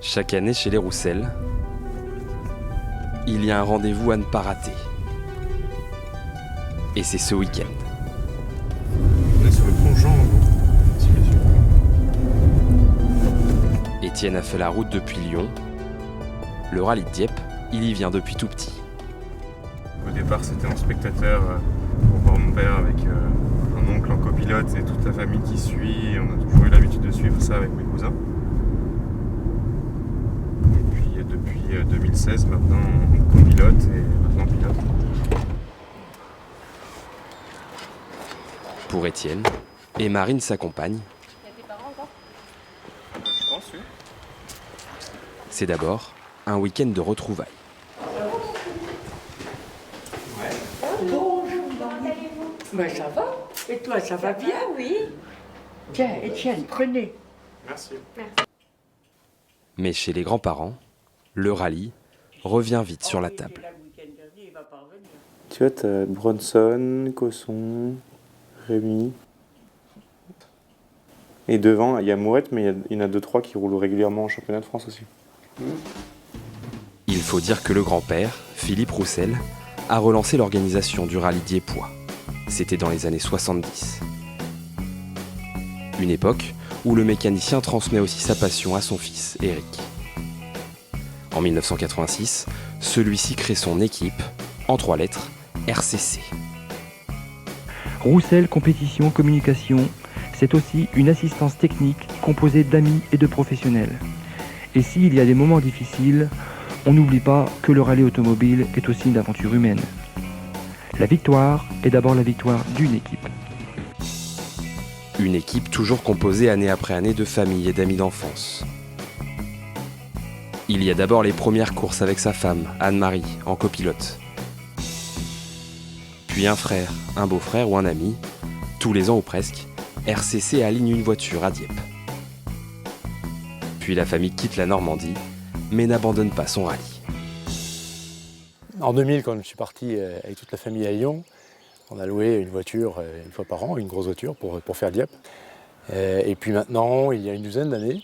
Chaque année chez les Roussel, il y a un rendez-vous à ne pas rater. Et c'est ce week-end. On est sur le pont Jean, en gros. Étienne a fait la route depuis Lyon. Le rallye de Dieppe, il y vient depuis tout petit. Au départ, c'était en spectateur pour voir mon père avec un oncle en copilote et toute la famille qui suit. Et on a toujours eu l'habitude de suivre ça avec mes cousins. Et puis depuis 2016, maintenant on copilote et maintenant on pilote. Pour Étienne, et Marine s'accompagne. Il y a tes parents encore ? Je pense, oui. C'est d'abord un week-end de retrouvailles. Bonjour, comment allez-vous ? Ben ça va. Et toi, ça va bien ? Oui. Tiens, Étienne, prenez. Merci. Mais chez les grands-parents, le rallye revient vite sur la table. Tu vois, t'as Bronson, Cosson, Rémi. Et devant, il y a Mouette, mais il y en a 2-3 qui roulent régulièrement en championnat de France aussi. Il faut dire que le grand-père, Philippe Roussel, a relancé l'organisation du rallye diepois. C'était dans les années 70. Une époque où le mécanicien transmet aussi sa passion à son fils, Éric. En 1986, celui-ci crée son équipe, en 3 lettres, RCC. Roussel Compétition Communication, c'est aussi une assistance technique composée d'amis et de professionnels. Et s'il y a des moments difficiles, on n'oublie pas que le rallye automobile est aussi une aventure humaine. La victoire est d'abord la victoire d'une équipe. Une équipe toujours composée année après année de familles et d'amis d'enfance. Il y a d'abord les premières courses avec sa femme, Anne-Marie, en copilote. Puis un frère, un beau-frère ou un ami. Tous les ans ou presque, RCC aligne une voiture à Dieppe. Puis la famille quitte la Normandie, mais n'abandonne pas son rallye. En 2000, quand je suis parti avec toute la famille à Lyon, on a loué une voiture une fois par an, une grosse voiture pour faire Dieppe. Et puis maintenant, il y a une douzaine d'années,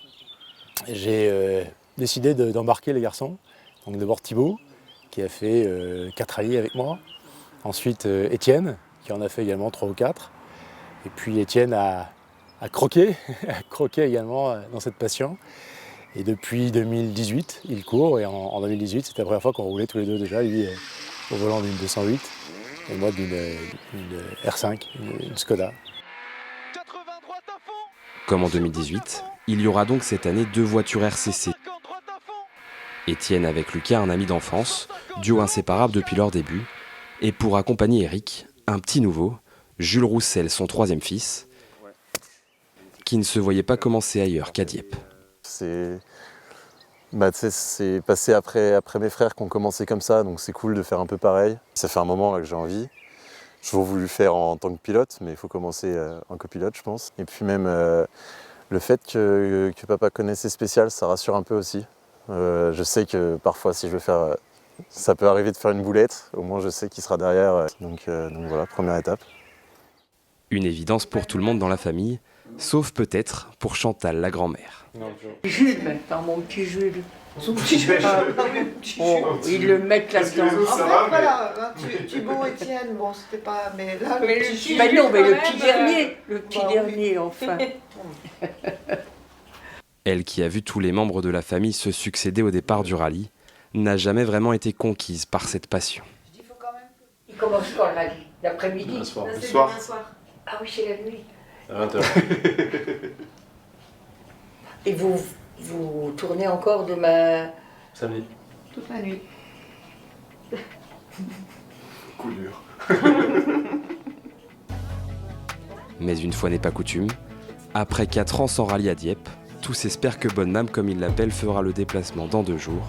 j'ai décidé d'embarquer les garçons. Donc d'abord Thibaut, qui a fait 4 rallyes avec moi. Ensuite Étienne, qui en a fait également 3 ou 4. Et puis Étienne a croqué, a croqué également dans cette passion. Et depuis 2018, il court. Et en 2018, c'était la première fois qu'on roulait tous les deux déjà, lui au volant d'une 208 et moi d'une R5, une Skoda. Comme en 2018, il y aura donc cette année 2 voitures RCC. Étienne avec Lucas, un ami d'enfance, duo inséparable depuis leur début. Et pour accompagner Éric, un petit nouveau, Jules Roussel, son 3e fils, qui ne se voyait pas commencer ailleurs qu'à Dieppe. C'est passé après mes frères qui ont commencé comme ça, donc c'est cool de faire un peu pareil. Ça fait un moment là, que j'ai envie. J'ai toujours voulu faire en tant que pilote, mais il faut commencer en copilote, je pense. Et puis même le fait que papa connaissait Spécial, ça rassure un peu aussi. Je sais que parfois, si je veux faire... ça peut arriver de faire une boulette, au moins je sais qu'il sera derrière. Donc voilà, première étape. Une évidence pour tout le monde dans la famille, sauf peut-être pour Chantal, la grand-mère. Jules maintenant, mon petit Jules. Son petit Jules. Ils le mettent là-dedans. En fait, voilà, Thibaut, Étienne, bon, c'était pas... Mais là, Mais le petit dernier, le petit dernier, enfin. Elle qui a vu tous les membres de la famille se succéder au départ du rallye, n'a jamais vraiment été conquise par cette passion. Il commence quand le rallye ? L'après-midi ? Le soir. Ah oui, c'est la nuit. À 20h. Et vous tournez encore demain ? Samedi. toute la nuit. Coup dur. Mais une fois n'est pas coutume, après 4 ans sans rallye à Dieppe, tous espèrent que Bonne Mame, comme il l'appelle, fera le déplacement dans 2 jours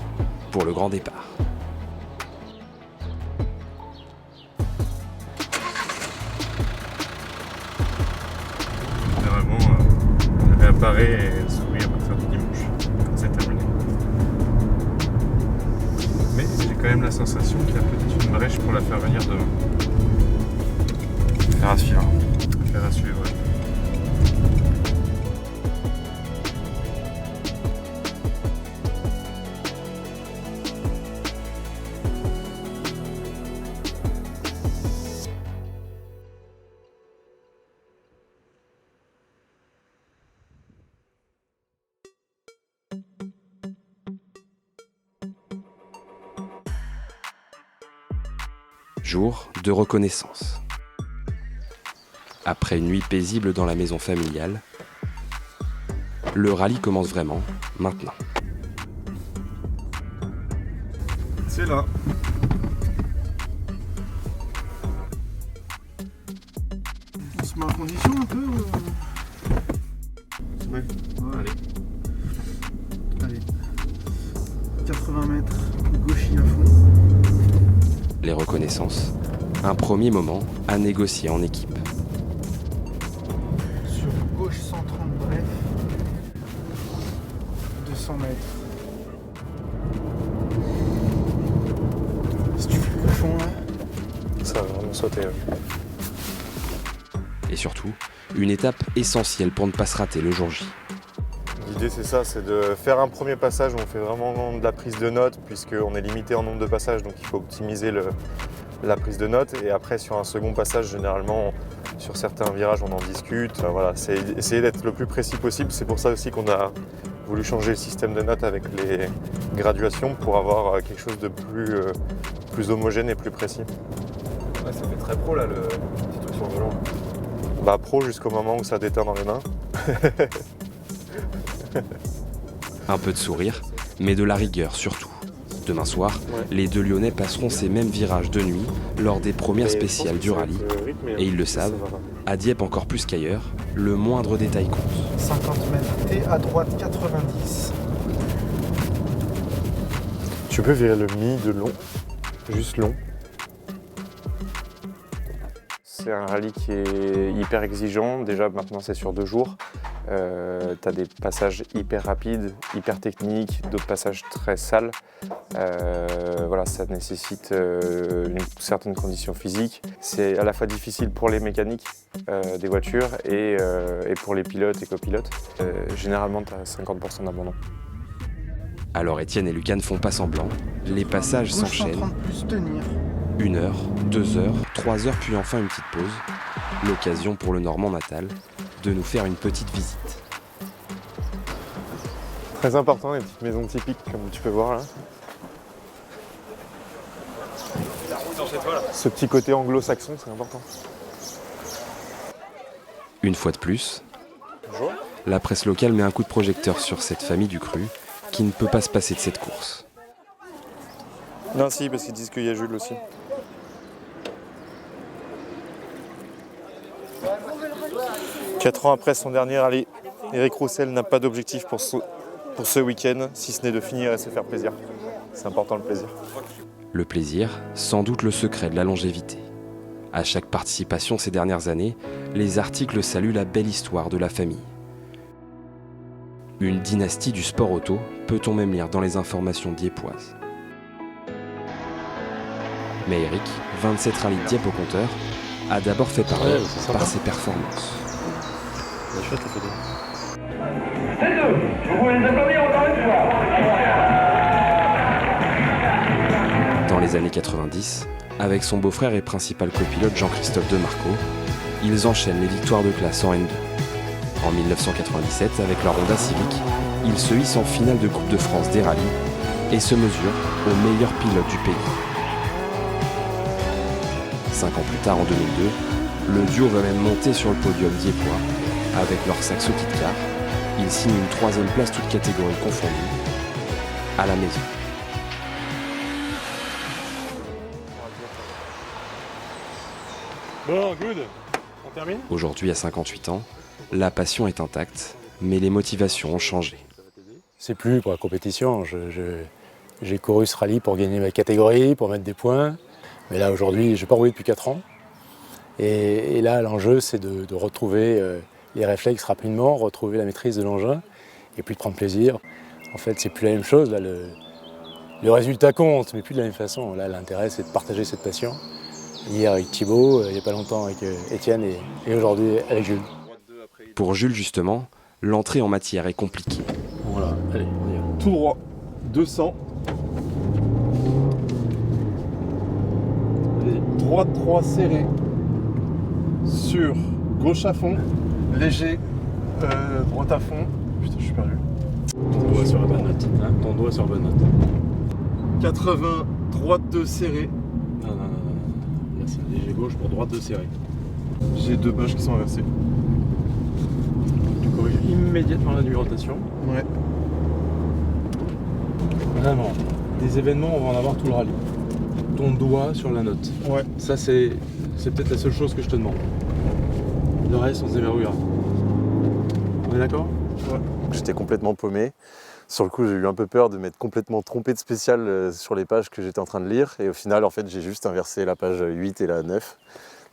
pour le grand départ. Généralement, on avait à Paris et s'ouvrir à partir du dimanche. C'est terminé. Mais j'ai quand même la sensation qu'il y a peut-être une brèche pour la faire venir demain. Faire à suivre. Faire à suivre, ouais. Jour de reconnaissance. Après une nuit paisible dans la maison familiale, le rallye commence vraiment maintenant. C'est là. On se met en condition un peu Ouais. Allez. 80 mètres, gauchis à fond. Les reconnaissances, un premier moment à négocier en équipe. Sur gauche 130 bref. 200 mètres. Si tu fais le cochon là. Ça va vraiment sauter. Et surtout, une étape essentielle pour ne pas se rater le jour J. L'idée c'est ça, c'est de faire un premier passage où on fait vraiment de la prise de notes puisqu'on est limité en nombre de passages, donc il faut optimiser la prise de notes. Et après sur un second passage, généralement sur certains virages on en discute. Voilà, c'est essayer d'être le plus précis possible. C'est pour ça aussi qu'on a voulu changer le système de notes avec les graduations pour avoir quelque chose de plus homogène et plus précis. Ouais, ça fait très pro là le petit truc sur le volant. Bah pro jusqu'au moment où ça déteint dans les mains. Un peu de sourire, mais de la rigueur surtout. Demain soir, les deux Lyonnais passeront ces mêmes virages de nuit lors des premières spéciales du rallye. Et ils le savent, à Dieppe encore plus qu'ailleurs, le moindre détail compte. 50 mètres et à droite 90. Tu peux virer le mi de long, juste long. C'est un rallye qui est hyper exigeant. Déjà maintenant c'est sur 2 jours. Tu as des passages hyper rapides, hyper techniques, d'autres passages très sales. Voilà, ça nécessite une certaine condition physique. C'est à la fois difficile pour les mécaniques des voitures et pour les pilotes et copilotes. Généralement tu as 50% d'abandon. Alors Étienne et Lucas ne font pas semblant, les passages s'enchaînent. 1 heure, 2 heures, 3 heures, puis enfin une petite pause. L'occasion pour le Normand natal de nous faire une petite visite. Très important, les petites maisons typiques comme tu peux voir là. Ce petit côté anglo-saxon, c'est important. Une fois de plus, la presse locale met un coup de projecteur sur cette famille du cru qui ne peut pas se passer de cette course. Non, si, parce qu'ils disent qu'il y a Jules aussi. Quatre ans après son dernier rallye, Eric Roussel n'a pas d'objectif pour ce week-end, si ce n'est de finir et se faire plaisir. C'est important le plaisir. Le plaisir, sans doute le secret de la longévité. À chaque participation ces dernières années, les articles saluent la belle histoire de la famille. Une dynastie du sport auto, peut-on même lire dans les informations dieppoises. Mais Eric, 27 rallyes de Dieppe au compteur, a d'abord fait parler par ses performances. Dans les années 90, avec son beau-frère et principal copilote Jean-Christophe Demarco, ils enchaînent les victoires de classe en N2. En 1997, avec leur Honda Civic, ils se hissent en finale de Coupe de France des rallyes et se mesurent aux meilleurs pilotes du pays. 5 ans plus tard, en 2002, le duo va même monter sur le podium dieppois. Avec leur Saxo Kit Car, ils signent une 3e place toutes catégories confondues, à la maison. Bon, good. On termine ? Aujourd'hui, à 58 ans, la passion est intacte, mais les motivations ont changé. C'est plus pour la compétition. J'ai couru ce rallye pour gagner ma catégorie, pour mettre des points. Mais là, aujourd'hui, je n'ai pas roulé depuis 4 ans. Et là, l'enjeu, c'est de retrouver les réflexes rapidement, retrouver la maîtrise de l'engin et puis de prendre plaisir. En fait, c'est plus la même chose. Là, le résultat compte, mais plus de la même façon. Là, l'intérêt, c'est de partager cette passion. Hier avec Thibaut, il n'y a pas longtemps avec Étienne et aujourd'hui avec Jules. Pour Jules, justement, l'entrée en matière est compliquée. Voilà, allez, on y va. Tout droit, 200. Droite 3 serré. Sur gauche à fond. Léger. Droite à fond. Putain, je suis perdu. Ton doigt sur la bonne note. Hein, ton doigt sur la bonne note. 80, droite 2 serré. Non. inverse. Léger gauche pour droite de serré. J'ai 2 pages qui sont inversées. Tu corriges immédiatement la numérotation. Ouais. Vraiment, des événements, on va en avoir tout le rallye. Ton doigt sur la note. Ouais. Ça, c'est peut-être la seule chose que je te demande. Le reste, on se déverrouillera. On est d'accord? J'étais complètement paumé. Sur le coup, j'ai eu un peu peur de m'être complètement trompé de spécial sur les pages que j'étais en train de lire. Et au final, en fait, j'ai juste inversé la page 8 et la 9.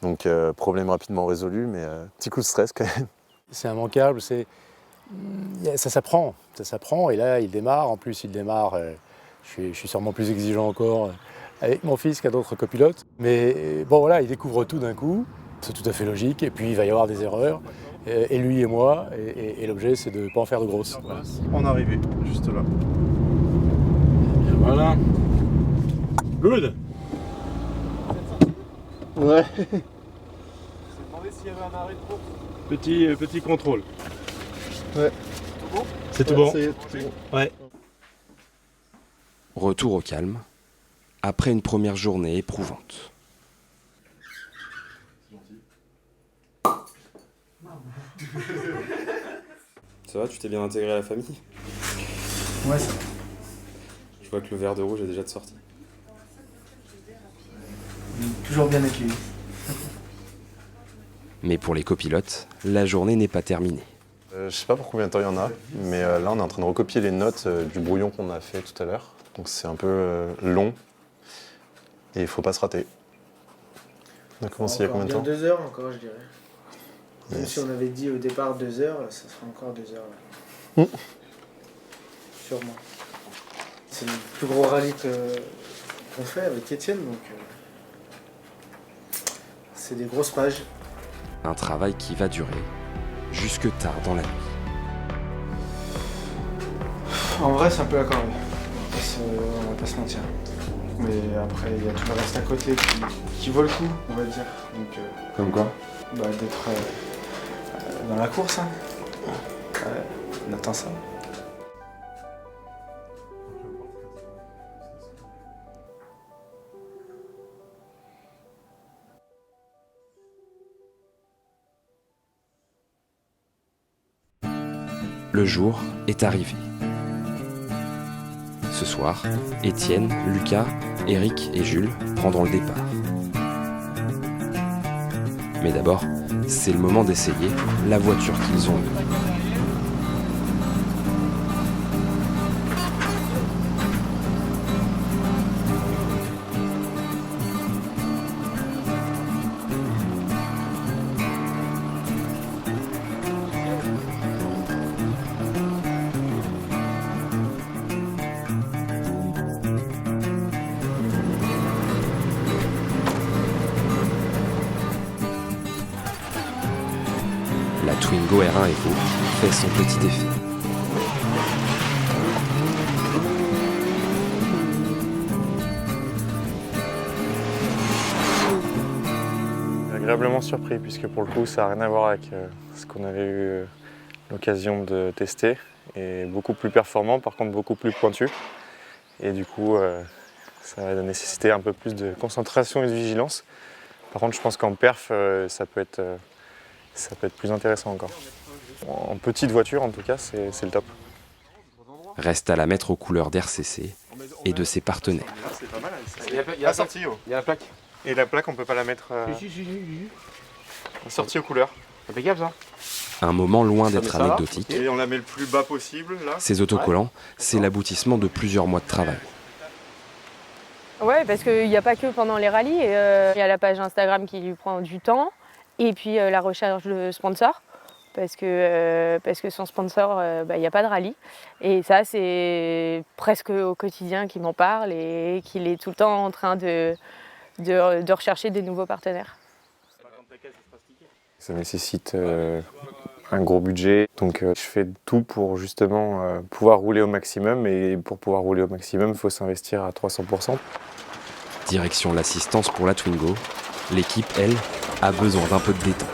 Donc, problème rapidement résolu, mais petit coup de stress quand même. C'est immanquable, ça s'apprend. Ça s'apprend, et là, il démarre. En plus, il démarre, je suis sûrement plus exigeant encore avec mon fils qu'à d'autres copilotes. Mais bon, voilà, il découvre tout d'un coup. C'est tout à fait logique. Et puis, il va y avoir des erreurs. Et lui et moi, et l'objet, c'est de ne pas en faire de grosses. Voilà. En arrivée, juste là. Bien, voilà. Good. Ouais. Petit contrôle. Ouais. C'est tout bon? Ça y est, tout est bon. Ouais. Retour au calme, après une première journée éprouvante. Ça va, tu t'es bien intégré à la famille? Ouais, ça va. Je vois que le verre de rouge est déjà de sortie. Toujours bien accueilli. Mais pour les copilotes, la journée n'est pas terminée. Je sais pas pour combien de temps il y en a, mais là on est en train de recopier les notes du brouillon qu'on a fait tout à l'heure. Donc c'est un peu long et il faut pas se rater. On a commencé il y a combien de temps? 2 heures encore, je dirais. Même Yes. si on avait dit au départ 2 heures, ça sera encore 2 heures. Là. Sûrement. C'est le plus gros rallye qu'on fait avec Étienne, donc c'est des grosses pages. Un travail qui va durer jusque tard dans la nuit. En vrai, c'est un peu la corvée. On va pas se mentir. Mais après, il y a tout le reste à côté qui vaut le coup, on va dire. Donc, Comme quoi? d'être dans la course. Hein. Ouais, on attend ça. Le jour est arrivé. Ce soir, Étienne, Lucas, Eric et Jules prendront le départ. Mais d'abord, c'est le moment d'essayer la voiture qu'ils ont eue. La Twingo R1 Evo fait son petit effet. Agréablement surpris, puisque pour le coup ça n'a rien à voir avec ce qu'on avait eu l'occasion de tester. Et beaucoup plus performant, par contre beaucoup plus pointu. Et du coup ça va nécessiter un peu plus de concentration et de vigilance. Par contre je pense qu'en perf ça peut être plus intéressant encore. En petite voiture en tout cas c'est le top. Reste à la mettre aux couleurs d'RCC et de ses partenaires. C'est pas mal. Il y a la plaque. Et la plaque on peut pas la mettre sortie aux couleurs. Impeccable ça. Un moment loin Ça, d'être mais ça va. anecdotique, Et on la met le plus bas possible là. ces autocollants, c'est l'aboutissement de plusieurs mois de travail. Ouais, parce qu'il n'y a pas que pendant les rallyes. Il y a la page Instagram qui lui prend du temps. Et puis la recherche de sponsors. Parce que sans sponsor, il n'y a pas de rallye. Et ça, c'est presque au quotidien qu'il m'en parle et qu'il est tout le temps en train de rechercher des nouveaux partenaires. Ça nécessite un gros budget, donc je fais tout pour justement pouvoir rouler au maximum, et pour pouvoir rouler au maximum, il faut s'investir à 300%. Direction l'assistance pour la Twingo, l'équipe, elle, a besoin d'un peu de détente.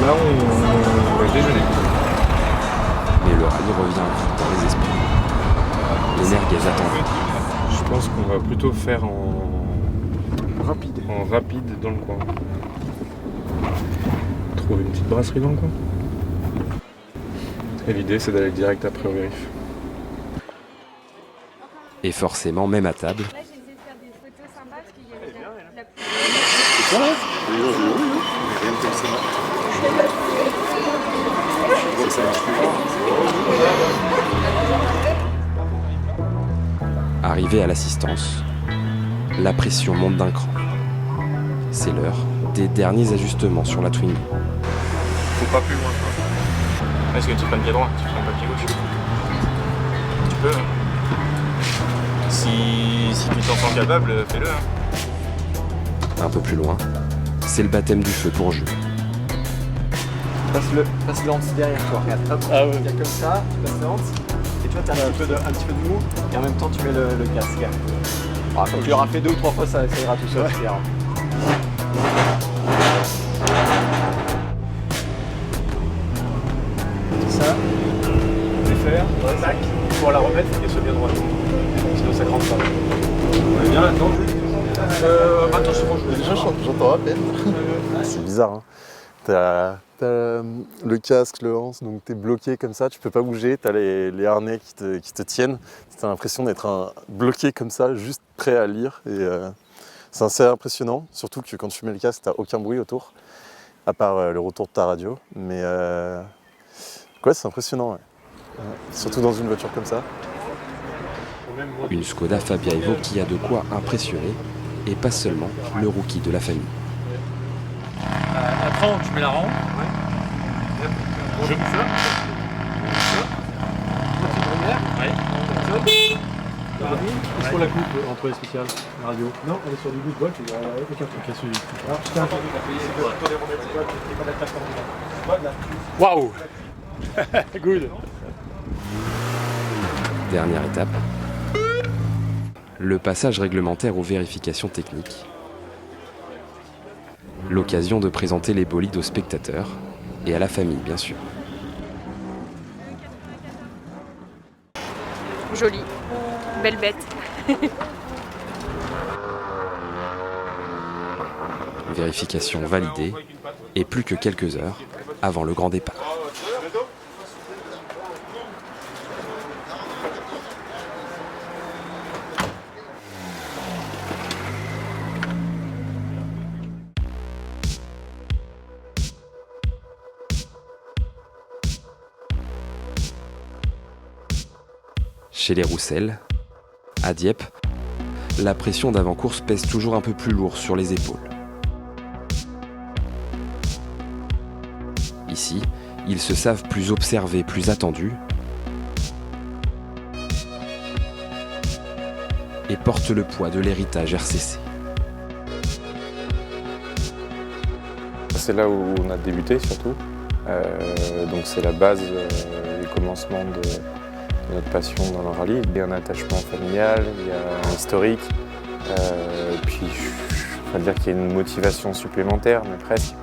Là, on va déjeuner. Mais le rallye revient vite dans les esprits. Les merguez attendent. Je pense qu'on va plutôt faire en Rapide. dans le coin. Trouver une petite brasserie dans le coin. Et l'idée, c'est d'aller direct après au vérif. Et forcément, même à table, Là, j'ai essayé de faire des photos sympas parce qu'il y avait la arrivé à l'assistance, la pression monte d'un cran. C'est l'heure des derniers ajustements sur la Twingo. Faut pas plus loin, quoi. Est-ce que tu prends le pied droit, tu prends pas le pied gauche? Tu peux, hein. Si tu t'en sens capable, fais-le, hein. Un peu plus loin, c'est le baptême du feu pour Jules. Passe-le en dessous derrière toi, regarde, hop, il y a comme ça, tu passes le en dessous, et toi t'as un petit peu de mou, et en même temps tu mets le casque. Ah, quand tu l'auras fait 2 ou 3 fois, ça ira tout seul, c'est rare. Ça, défaire, tac, pour la remettre, il faut qu'elle soit bien droite. Sinon ça crampe pas. On est bien là-dedans, attends, j'entends à peine. C'est bizarre, hein. T'as le casque, le hanse, donc t'es bloqué comme ça, tu peux pas bouger, t'as les harnais qui te tiennent. T'as l'impression d'être bloqué comme ça, juste prêt à lire. Et c'est assez impressionnant, surtout que quand tu mets le casque, t'as aucun bruit autour, à part le retour de ta radio. Mais ouais, c'est impressionnant, ouais. Surtout dans une voiture comme ça. Une Skoda Fabia Evo qui a de quoi impressionner, et pas seulement le rookie de la famille. Après, tu mets la rampe. Je mets ça. Est-ce qu'on la coupe entre les spéciales, la radio? Non, elle est sur du bout de boîte, il y a aucun truc. Alors, je tiens un waouh. Good. Dernière étape, le passage réglementaire aux vérifications techniques. L'occasion de présenter les bolides aux spectateurs et à la famille, bien sûr. Jolie, belle bête. Vérification validée et plus que quelques heures avant le grand départ. Chez les Roussel, à Dieppe, la pression d'avant-course pèse toujours un peu plus lourd sur les épaules. Ici, ils se savent plus observés, plus attendus, et portent le poids de l'héritage RCC. C'est là où on a débuté surtout. Donc c'est la base, le commencement de notre passion dans le rallye. Il y a un attachement familial, il y a un historique, puis on va dire qu'il y a une motivation supplémentaire, mais presque,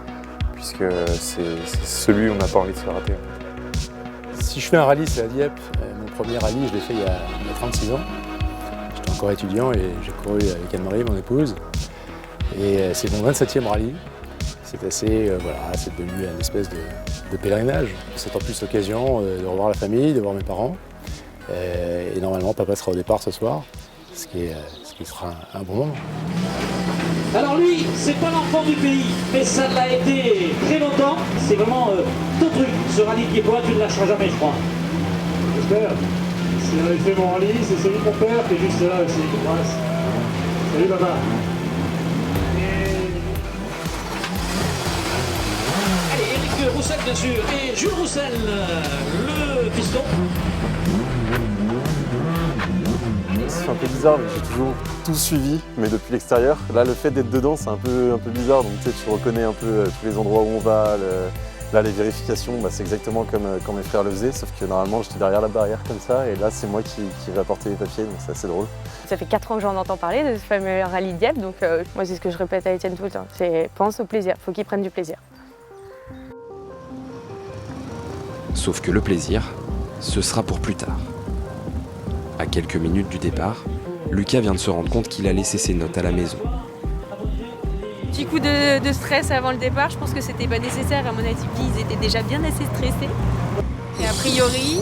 puisque c'est celui où on n'a pas envie de se rater. Si je fais un rallye, c'est à Dieppe. Mon premier rallye, je l'ai fait il y a 36 ans. J'étais encore étudiant et j'ai couru avec Anne-Marie, mon épouse. Et c'est mon 27e rallye. C'est assez, voilà, c'est devenu une espèce de pèlerinage. C'est en plus l'occasion de revoir la famille, de voir mes parents. Et normalement, papa sera au départ ce soir, ce qui sera un bon moment. Alors lui, c'est pas l'enfant du pays, mais ça l'a été très longtemps. C'est vraiment ton truc, ce rallye qui est pour toi, tu ne lâcheras jamais, je crois. J'espère. Si j'avais fait mon rallye, c'est celui de mon père qui est juste là aussi. Salut papa. Allez, Eric Roussel bien sûr, et Jules Roussel, le piston. C'est un peu bizarre, mais j'ai toujours tout suivi, mais depuis l'extérieur. Là, le fait d'être dedans, c'est un peu bizarre. Donc tu reconnais un peu tous les endroits où on va. Là, les vérifications, c'est exactement comme quand mes frères le faisaient, sauf que normalement, j'étais derrière la barrière comme ça, et là, c'est moi qui vais apporter les papiers, donc c'est assez drôle. Ça fait 4 ans que j'en entends parler de ce fameux rallye Dieppe, donc moi c'est ce que je répète à Étienne tout le temps. C'est pense au plaisir, faut qu'il prenne du plaisir. Sauf que le plaisir, ce sera pour plus tard. À quelques minutes du départ, Lucas vient de se rendre compte qu'il a laissé ses notes à la maison. Petit coup de stress avant le départ, je pense que c'était pas nécessaire. À mon avis, ils étaient déjà bien assez stressés. Et a priori,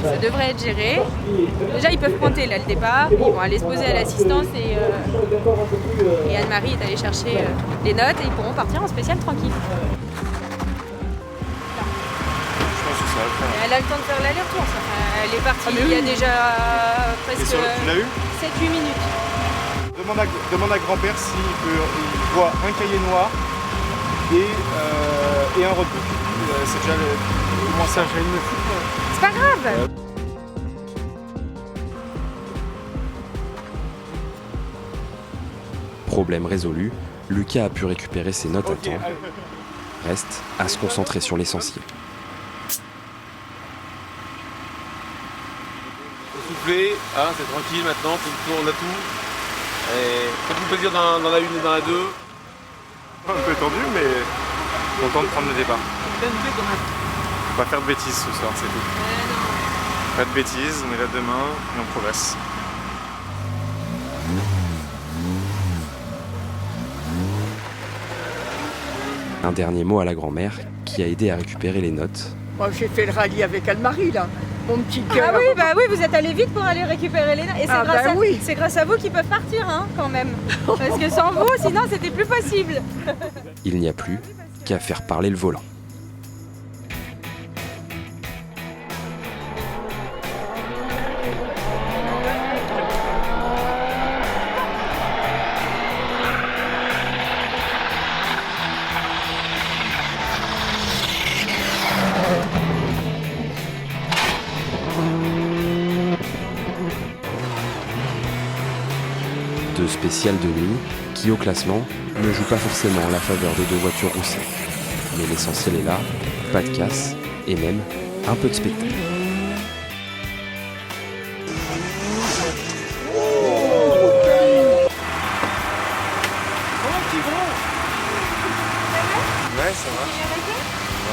ça devrait être géré. Déjà, ils peuvent pointer là le départ, ils vont aller se poser à l'assistance et Anne-Marie est allée chercher les notes et ils pourront partir en spécial tranquille. Elle a le temps de faire l'aller-retour. Elle est partie il y a déjà presque 7-8 minutes. Demande à grand-père s'il voit un cahier noir et un roadbook. C'est déjà comment ça gêne. C'est pas grave. Problème résolu, Lucas a pu récupérer ses notes à temps. Reste à se concentrer sur l'essentiel. Souffler, hein, c'est tranquille maintenant, on a tout. C'est tout plaisir dans la une et dans la deux. Un peu tendu, mais content de prendre le départ. Faut pas faire de bêtises ce soir, c'est tout. Pas de bêtises, on est là demain et on progresse. Un dernier mot à la grand-mère qui a aidé à récupérer les notes. Moi, j'ai fait le rallye avec Anne-Marie, là. Mon petit cœur. Ah oui, vous êtes allé vite pour aller récupérer les notes. Et c'est grâce à vous qu'ils peuvent partir, hein, quand même. Parce que sans vous, sinon, c'était plus possible. Il n'y a plus qu'à faire parler le volant. Deux spéciales de nuit qui, au classement, ne jouent pas forcément en la faveur des deux voitures roussées. Mais l'essentiel est là, pas de casse et même un peu de spectacle. Ouais, ça va.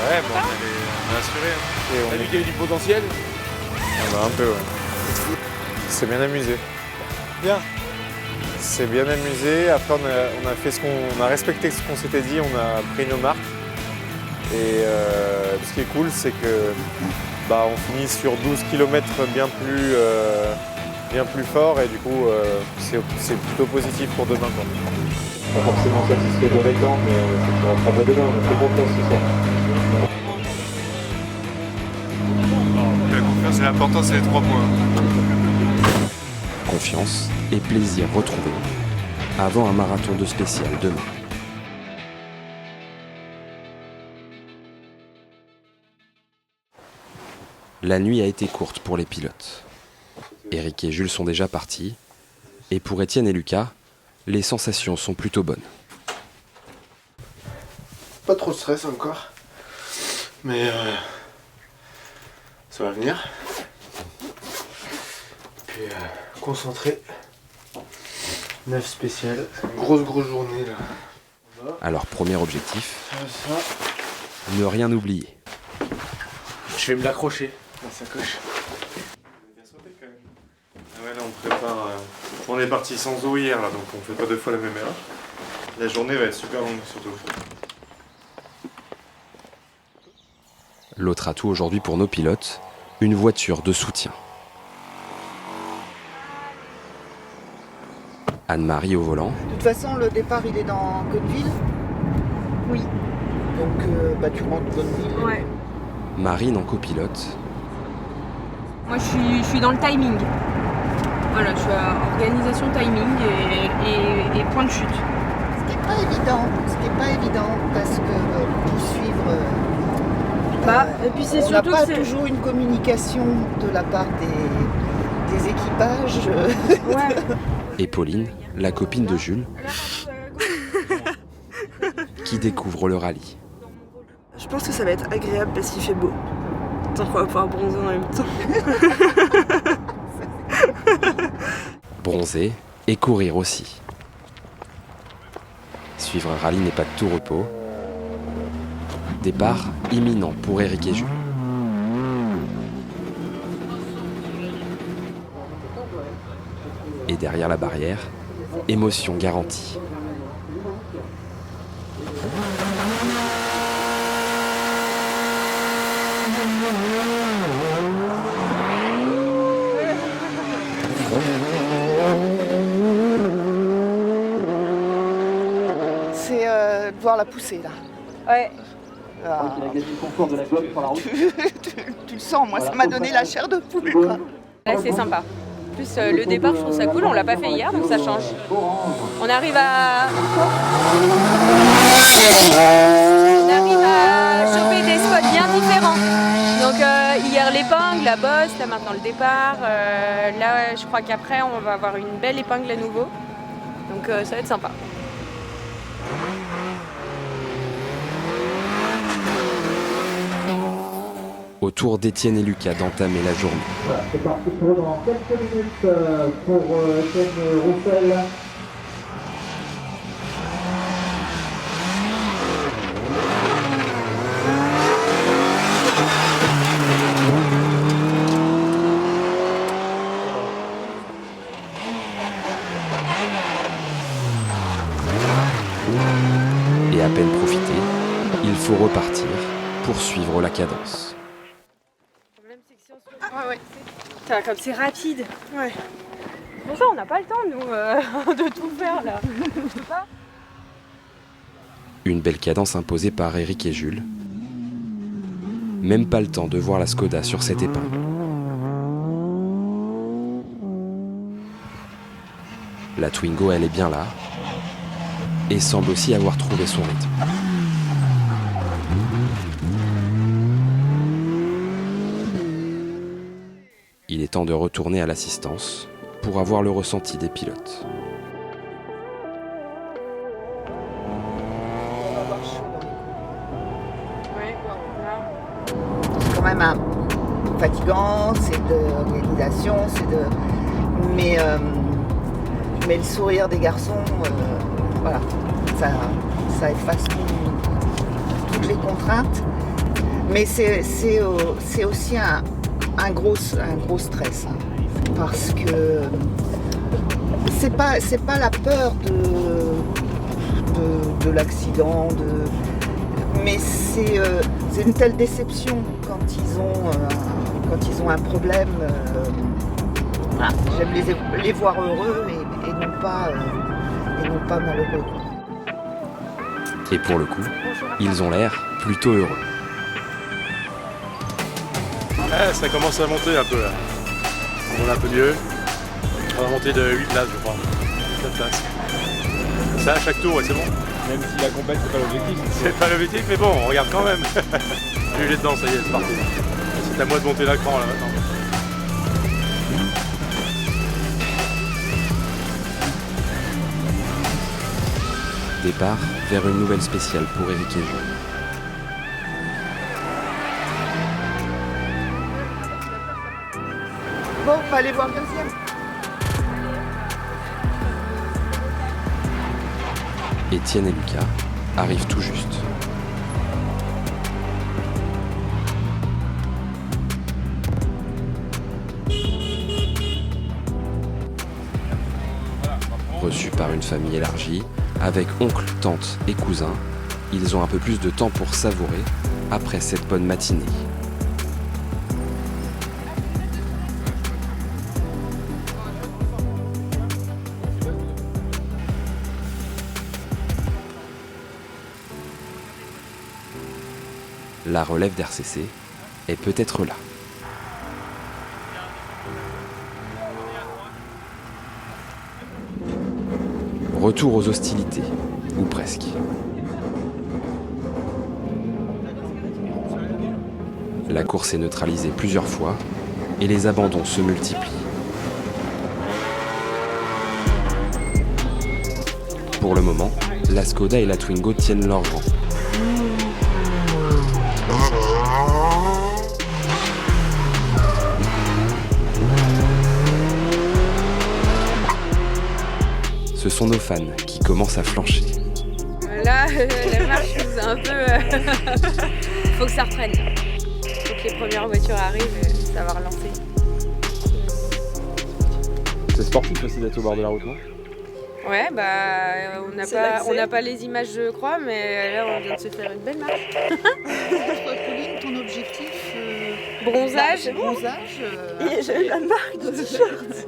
Ouais, bon, on est assuré. Hein. T'as vu qu'il y a du potentiel? Un peu, ouais. C'est bien amusé. Bien. C'est bien amusé. Après, on a fait on a respecté ce qu'on s'était dit. On a pris nos marques. Et ce qui est cool, c'est que on finit sur 12 km bien plus fort. Et du coup, c'est plutôt positif pour demain, quoi. Pas forcément satisfait de l'étang, mais ça rattrapera demain. On a fait confiance ce soir. La confiance et l'important, c'est les 3 points. Confiance et plaisir retrouvés avant un marathon de spécial demain. La nuit a été courte pour les pilotes. Eric et Jules sont déjà partis. Et pour Étienne et Lucas, les sensations sont plutôt bonnes. Pas trop de stress encore. Mais ça va venir. Puis concentré. 9 spécial. Grosse journée là. Alors premier objectif, Ça. ne rien oublier. Je vais me l'accrocher, la sacoche. Ah ouais, là on prépare. On est parti sans eau hier, là, donc on fait pas 2 fois la même heure. La journée va être super longue surtout. L'autre atout aujourd'hui pour nos pilotes, une voiture de soutien. Anne-Marie au volant. De toute façon, le départ, il est dans Côteville. Oui. Donc, tu rentres Côteville. Ouais. Marine en copilote. Moi, je suis dans le timing. Voilà, je suis à organisation timing et point de chute. Ce qui n'est pas évident parce que pour suivre. Et puis c'est on n'a surtout pas que toujours une communication de la part des équipages. Ouais. Et Pauline, la copine de Jules, qui découvre le rallye. Je pense que ça va être agréable parce qu'il fait beau. Donc on va pouvoir bronzer en même temps. Bronzer et courir aussi. Suivre un rallye n'est pas de tout repos. Départ imminent pour Eric et Jules. derrière la barrière, émotion garantie. C'est de voir la pousser là. Ouais. Tu le sens, moi ça m'a donné la chair de poule. Quoi. Là c'est sympa. En plus le départ je trouve ça cool, on l'a pas fait hier donc ça change. On arrive à choper des spots bien différents. Donc hier l'épingle, la bosse, là maintenant le départ. Là je crois qu'après on va avoir une belle épingle à nouveau. Donc ça va être sympa. Au tour d'Étienne et Lucas d'entamer la journée. Voilà, c'est parti pour dans quelques minutes pour Étienne Roussel. Et à peine profité, il faut repartir pour suivre la cadence. Ouais. Putain, comme c'est rapide. Ouais. Pour ça, on n'a pas le temps, nous, de tout faire, là. Je sais pas. Une belle cadence imposée par Eric et Jules. Même pas le temps de voir la Skoda sur cette épingle. La Twingo, elle est bien là. Et semble aussi avoir trouvé son rythme. Il est temps de retourner à l'assistance pour avoir le ressenti des pilotes. C'est quand même fatigant, c'est de l'organisation, mais le sourire des garçons, voilà, ça efface toutes les contraintes. Mais c'est aussi un gros stress, hein, parce que c'est pas la peur de l'accident, mais c'est une telle déception quand ils ont un problème. Voilà. J'aime les voir heureux et non pas malheureux. Et pour le coup, ils ont l'air plutôt heureux. Ouais, ça commence à monter un peu là. On monte un peu mieux. On va monter de 8 places, je crois. 4 places. Ça à chaque tour, ouais, c'est bon. Même si la compète, c'est pas l'objectif. C'est pas l'objectif, mais bon, on regarde quand même. Jules est dedans, ça y est, c'est parti. C'est à moi de monter l'écran là maintenant. Départ vers une nouvelle spéciale pour Eric et Jules. Bon, on va aller voir le deuxième. Étienne et Lucas arrivent tout juste. Reçus par une famille élargie, avec oncle, tante et cousins, ils ont un peu plus de temps pour savourer après cette bonne matinée. La relève d'RCC est peut-être là. Retour aux hostilités, ou presque. La course est neutralisée plusieurs fois et les abandons se multiplient. Pour le moment, la Skoda et la Twingo tiennent leur rang. Ce sont nos fans qui commencent à flancher. Là, la marche nous a un peu... Faut que ça reprenne. Faut que les premières voitures arrivent et ça va relancer. C'est sportif aussi d'être au bord de la route, non? Ouais, on n'a pas les images, je crois, mais là, on vient de se faire une belle marche. Pauline, ton objectif Bronzage. Bronzage. J'ai eu la marque de t-shirt.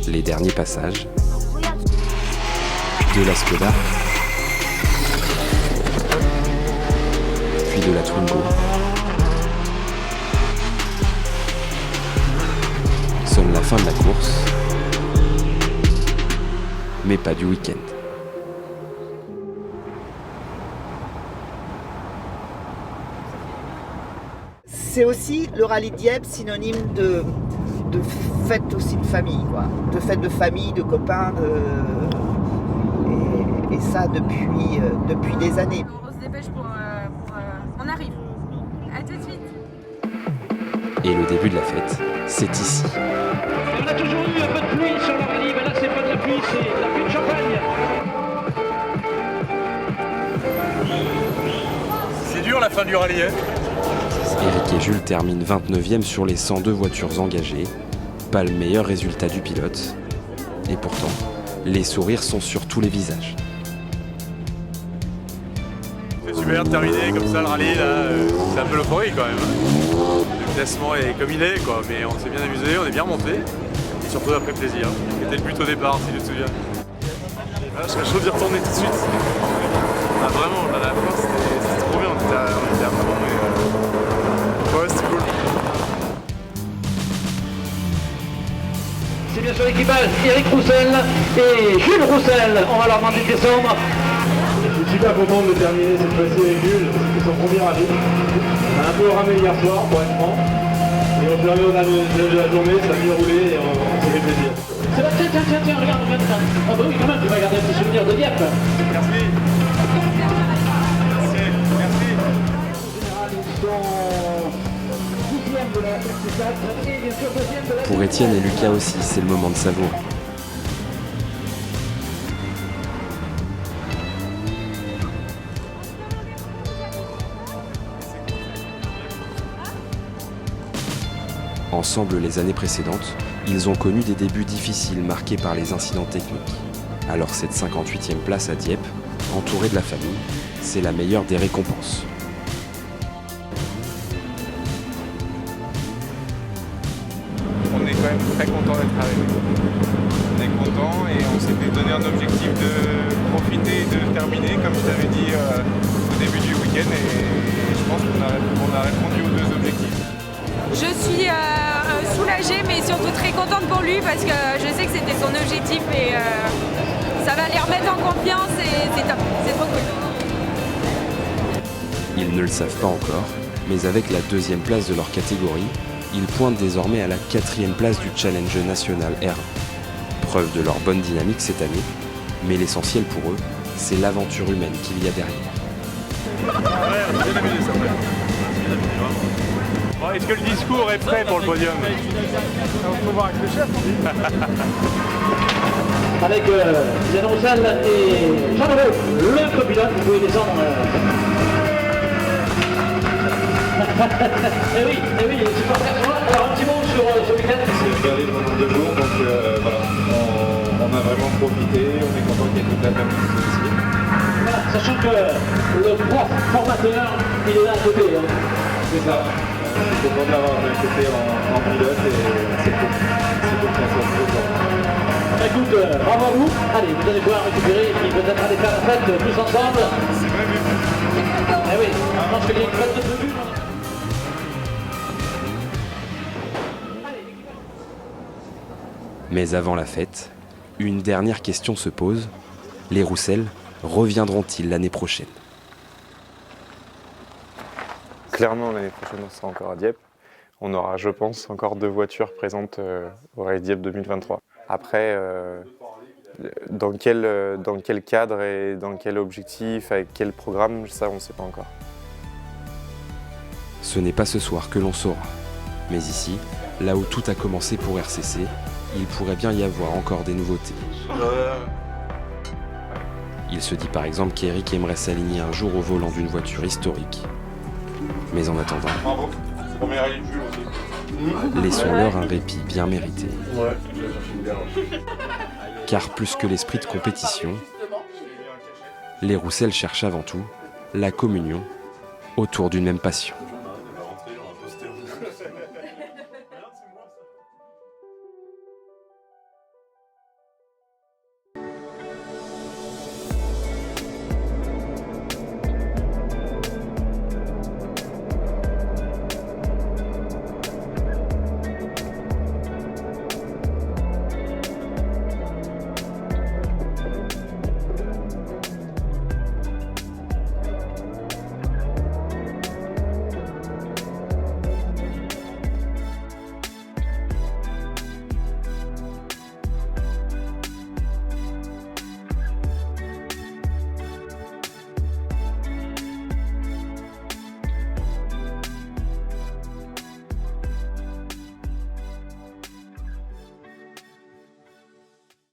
Les derniers passages de la Skoda, puis de la Twingo. Sonne la fin de la course, mais pas du week-end. C'est aussi le rallye de Dieppe, synonyme de fête aussi de famille, quoi. De fête de famille, de copains, et ça depuis des années. On se dépêche on arrive. À tout de suite. Et le début de la fête, c'est ici. On a toujours eu un peu de pluie sur le rallye, mais là c'est pas de la pluie, c'est de la pluie de champagne. C'est dur la fin du rallye, hein. Eric et Jules terminent 29e sur les 102 voitures engagées. Pas le meilleur résultat du pilote. Et pourtant, les sourires sont sur tous les visages. C'est super de terminer comme ça le rallye là, c'est un peu l'euphorie quand même. Le classement est comme il est quoi, mais on s'est bien amusé, on est bien remonté. Et surtout après plaisir. C'était le but au départ si tu te souviens. Ah, je serais chaud d'y retourner tout de suite. Ah, vraiment, là, la fin c'était trop bien, on était à fond et ouais c'était cool. C'est bien sûr l'équipage Eric Roussel et Jules Roussel. On va leur demander de descendre. Je suis super content de terminer cette fois-ci avec Jules, c'était son premier rallye. On a un peu ramé hier soir pour être franc. Et au fur et à mesure de la journée, ça a mieux roulé et on s'est fait plaisir. Tiens, regarde, regarde ça. Ah bah oui, quand même, tu vas garder un petit souvenir de Dieppe. Merci. Pour Étienne et Lucas aussi, c'est le moment de savourer. Ensemble, les années précédentes, ils ont connu des débuts difficiles marqués par les incidents techniques. Alors cette 58e place à Dieppe, entourée de la famille, c'est la meilleure des récompenses. On est quand même très content d'être arrivé. On est content et on s'était donné un objectif de profiter et de terminer, comme je t'avais dit au début du week-end, et je pense qu'on a répondu aux deux objectifs. Je suis soulagée, mais surtout très contente pour lui parce que je sais que c'était son objectif et ça va les remettre en confiance et c'est top, c'est trop cool. Ils ne le savent pas encore, mais avec la 2e place de leur catégorie, ils pointent désormais à la 4e place du Challenge national R1. Preuve de leur bonne dynamique cette année, mais l'essentiel pour eux, c'est l'aventure humaine qu'il y a derrière. Ouais, on s'est bien amusé ça. Bon, est-ce que le discours est prêt pour le podium? On faut voir avec le chef. Avec Yann Roussel et Jean Leroux, le copilote, vous pouvez descendre. Eh oui, les supporters sont là. Alors un petit mot sur ce week-end. C'est regardé pendant 2 jours, donc voilà, on a vraiment profité, on est content qu'il y ait toute la famille ici. Voilà, sachant que le prof formateur, il est là à côté. Hein. C'est ça. Je suis content de l'avoir d'un côté en pilote et c'est cool. C'est cool qu'on soit présent. Écoute, bravo à vous. Allez, vous allez pouvoir récupérer et puis peut-être aller faire la fête tous ensemble. C'est vrai, mais Eh oui, je pense qu'il y a une fête de prévu. Mais avant la fête, une dernière question se pose. Les Roussel reviendront-ils l'année prochaine? Clairement, l'année prochaine, on sera encore à Dieppe. On aura, je pense, encore 2 voitures présentes au Rallye Dieppe 2023. Après, dans quel cadre et dans quel objectif, avec quel programme, ça, on ne sait pas encore. Ce n'est pas ce soir que l'on saura. Mais ici, là où tout a commencé pour RCC, il pourrait bien y avoir encore des nouveautés. Il se dit par exemple qu'Eric aimerait s'aligner un jour au volant d'une voiture historique. Mais en attendant... Bravo, c'est le premier rallye de Jules aussi. Laissons-leur un répit bien mérité. Car plus que l'esprit de compétition, les Roussel cherchent avant tout la communion autour d'une même passion.